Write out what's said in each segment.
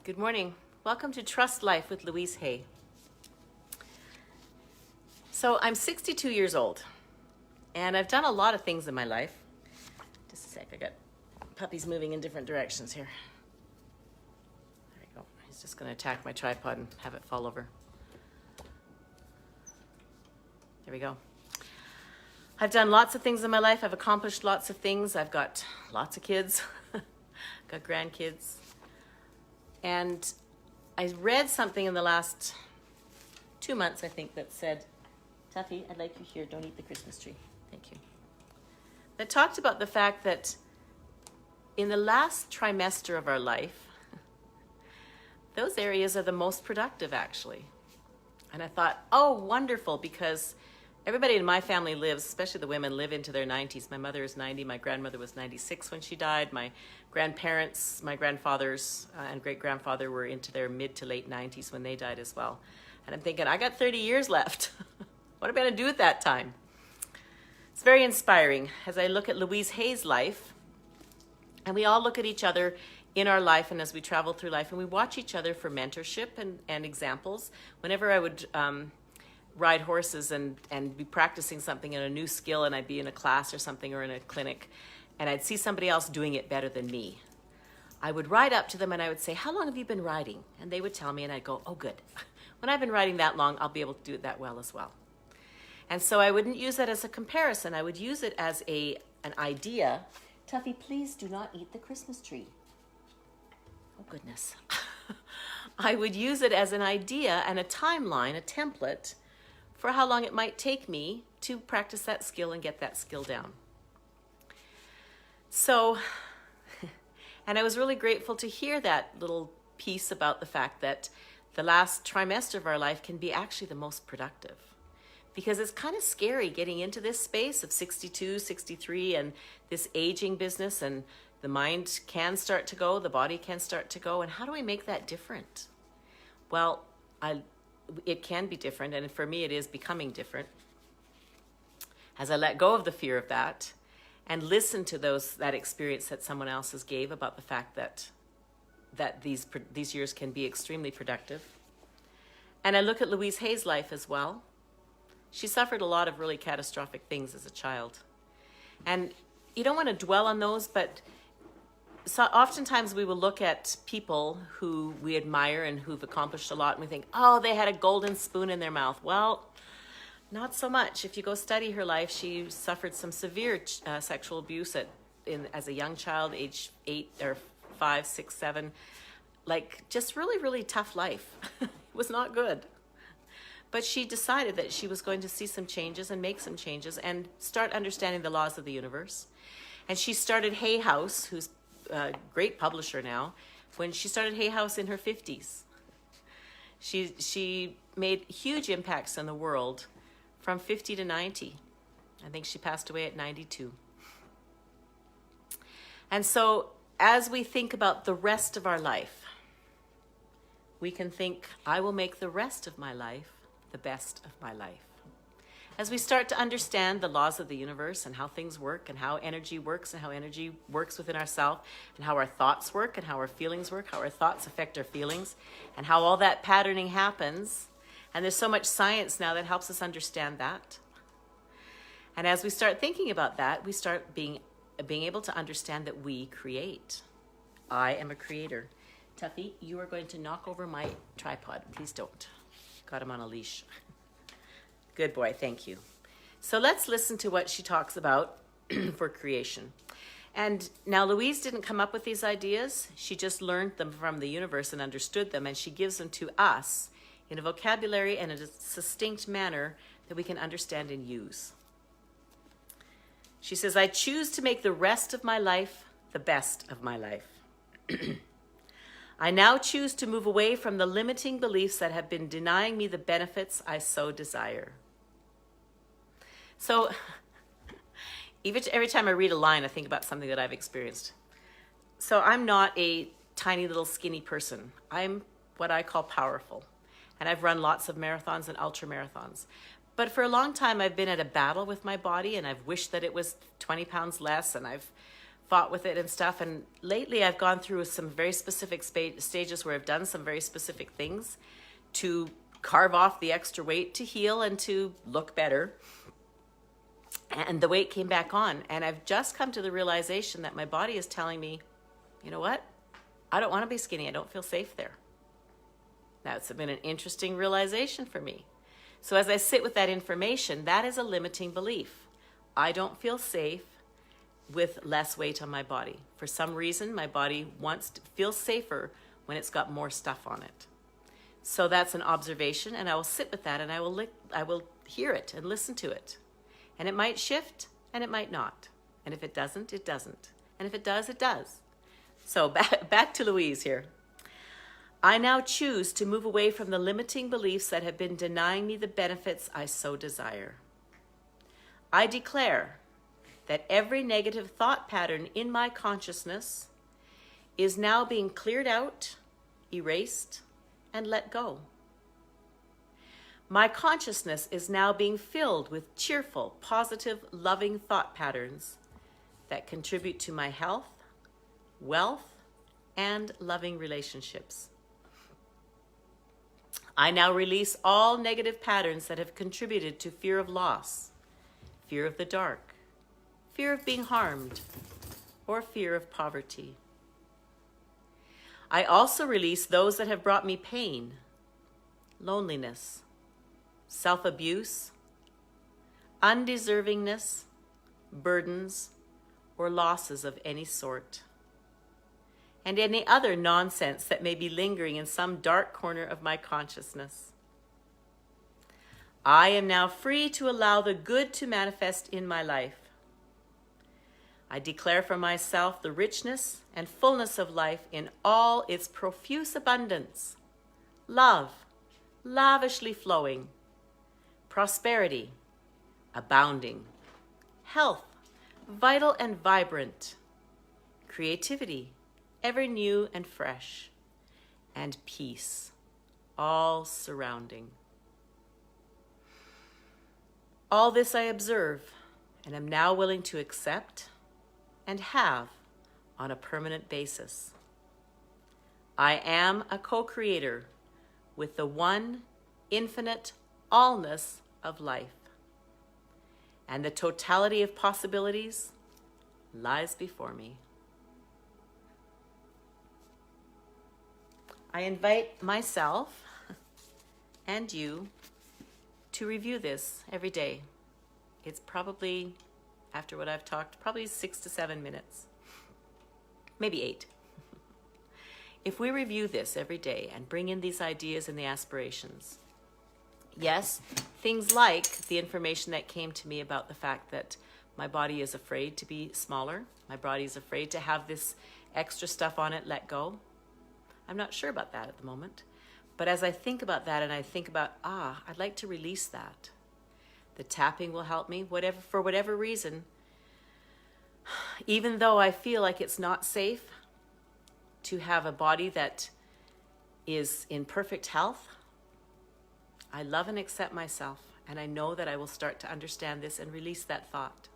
Good morning. Welcome to Trust Life with Louise Hayes. So I'm 62 years old, and I've done a lot of things in my life. Just a sec, I got puppies moving in different directions here. There we go. He's just going to attack my tripod and have it fall over. There we go. I've done lots of things in my life. I've accomplished lots of things. I've got lots of kids, got grandkids. And I read something in the last 2 months, I think, that said, Tuffy, I'd like you here, don't eat the Christmas tree. Thank you. That talked about the fact that in the last trimester of our life, those areas are the most productive, actually. And I thought, oh, wonderful, because everybody in my family lives, especially the women, live into their 90s. My mother is 90. My grandmother was 96 when she died. My grandparents, my grandfathers and great-grandfather were into their mid to late 90s when they died as well. And I'm thinking, I got 30 years left. What am I going to do at that time? It's very inspiring as I look at Louise Hayes' life. And we all look at each other in our life and as we travel through life. And we watch each other for mentorship and examples. Whenever I would ride horses and be practicing something in a new skill, and I'd be in a class or something or in a clinic, and I'd see somebody else doing it better than me, I would ride up to them and I would say, how long have you been riding? And they would tell me, and I'd go, oh, good. When I've been riding that long, I'll be able to do it that well as well. And so I wouldn't use that as a comparison. I would use it as an idea. Tuffy, please do not eat the Christmas tree. Oh, goodness. I would use it as an idea and a timeline, a template, for how long it might take me to practice that skill and get that skill down. So, and I was really grateful to hear that little piece about the fact that the last trimester of our life can be actually the most productive. Because it's kind of scary getting into this space of 62, 63 and this aging business, and the mind can start to go, the body can start to go, and how do we make that different? Well, it can be different, and for me it is becoming different as I let go of the fear of that and listen to that experience that someone else has gave about the fact that these years can be extremely productive. And I look at Louise Hayes' life as well. She suffered a lot of really catastrophic things as a child, and you don't want to dwell on those, but so oftentimes we will look at people who we admire and who've accomplished a lot, and we think, oh, they had a golden spoon in their mouth. Well, not so much. If you go study her life, she suffered some severe sexual abuse as a young child, age 8 or 5, 6, 7. Like, just really, really tough life. It was not good. But she decided that she was going to see some changes and make some changes and start understanding the laws of the universe. And she started Hay House, who's a great publisher now, when she started Hay House in her 50s. She made huge impacts in the world from 50 to 90. I think she passed away at 92. And so as we think about the rest of our life, we can think, I will make the rest of my life the best of my life. As we start to understand the laws of the universe and how things work and how energy works and how energy works within ourselves and how our thoughts work and how our feelings work, how our thoughts affect our feelings and how all that patterning happens. And there's so much science now that helps us understand that. And as we start thinking about that, we start being able to understand that we create. I am a creator. Tuffy, you are going to knock over my tripod. Please don't. Got him on a leash. Good boy, thank you. So let's listen to what she talks about for creation. And now Louise didn't come up with these ideas. She just learned them from the universe and understood them, and she gives them to us in a vocabulary and a succinct manner that we can understand and use. She says, I choose to make the rest of my life the best of my life. I now choose to move away from the limiting beliefs that have been denying me the benefits I so desire. So every time I read a line, I think about something that I've experienced. So I'm not a tiny little skinny person. I'm what I call powerful. And I've run lots of marathons and ultra marathons. But for a long time, I've been at a battle with my body, and I've wished that it was 20 pounds less, and I've fought with it and stuff. And lately I've gone through some very specific stages where I've done some very specific things to carve off the extra weight to heal and to look better. And the weight came back on. And I've just come to the realization that my body is telling me, you know what? I don't want to be skinny. I don't feel safe there. That's been an interesting realization for me. So as I sit with that information, that is a limiting belief. I don't feel safe with less weight on my body. For some reason, my body feels safer when it's got more stuff on it. So that's an observation, and I will sit with that, and I will hear it and listen to it. And it might shift, and it might not. And if it doesn't, it doesn't. And if it does, it does. So back to Louise here. I now choose to move away from the limiting beliefs that have been denying me the benefits I so desire. I declare that every negative thought pattern in my consciousness is now being cleared out, erased, and let go. My consciousness is now being filled with cheerful, positive, loving thought patterns that contribute to my health, wealth, and loving relationships. I now release all negative patterns that have contributed to fear of loss, fear of the dark, fear of being harmed, or fear of poverty. I also release those that have brought me pain, loneliness, self-abuse, undeservingness, burdens, or losses of any sort, and any other nonsense that may be lingering in some dark corner of my consciousness. I am now free to allow the good to manifest in my life. I declare for myself the richness and fullness of life in all its profuse abundance, love, lavishly flowing, prosperity, abounding, health, vital and vibrant, creativity, ever new and fresh, and peace, all surrounding. All this I observe and am now willing to accept and have on a permanent basis. I am a co-creator with the one infinite allness of life, and the totality of possibilities lies before me. I invite myself and you to review this every day. It's probably, after what I've talked, probably 6 to 7 minutes, maybe 8. If we review this every day and bring in these ideas and the aspirations, yes, things like the information that came to me about the fact that my body is afraid to be smaller, my body is afraid to have this extra stuff on it let go. I'm not sure about that at the moment. But as I think about that and I think about, I'd like to release that. The tapping will help me, for whatever reason. Even though I feel like it's not safe to have a body that is in perfect health, I love and accept myself. And I know that I will start to understand this and release that thought.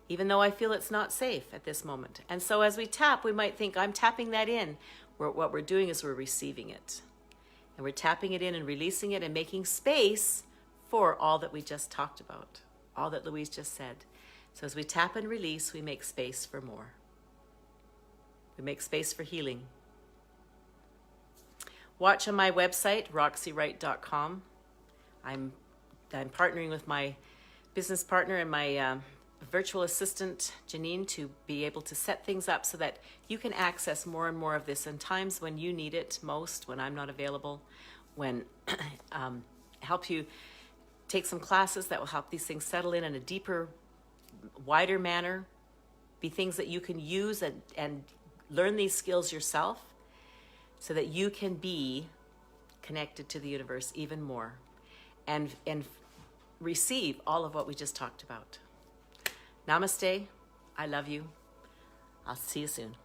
Even though I feel it's not safe at this moment. And so as we tap, we might think, I'm tapping that in. What we're doing is we're receiving it. And we're tapping it in and releasing it and making space for all that we just talked about, all that Louise just said. So as we tap and release, we make space for more. We make space for healing. Watch on my website, roxywright.com. I'm partnering with my business partner and my virtual assistant, Janine, to be able to set things up so that you can access more and more of this in times when you need it most, when I'm not available, when help you take some classes that will help these things settle in a deeper, wider manner, be things that you can use and learn these skills yourself so that you can be connected to the universe even more and receive all of what we just talked about. Namaste. I love you. I'll see you soon.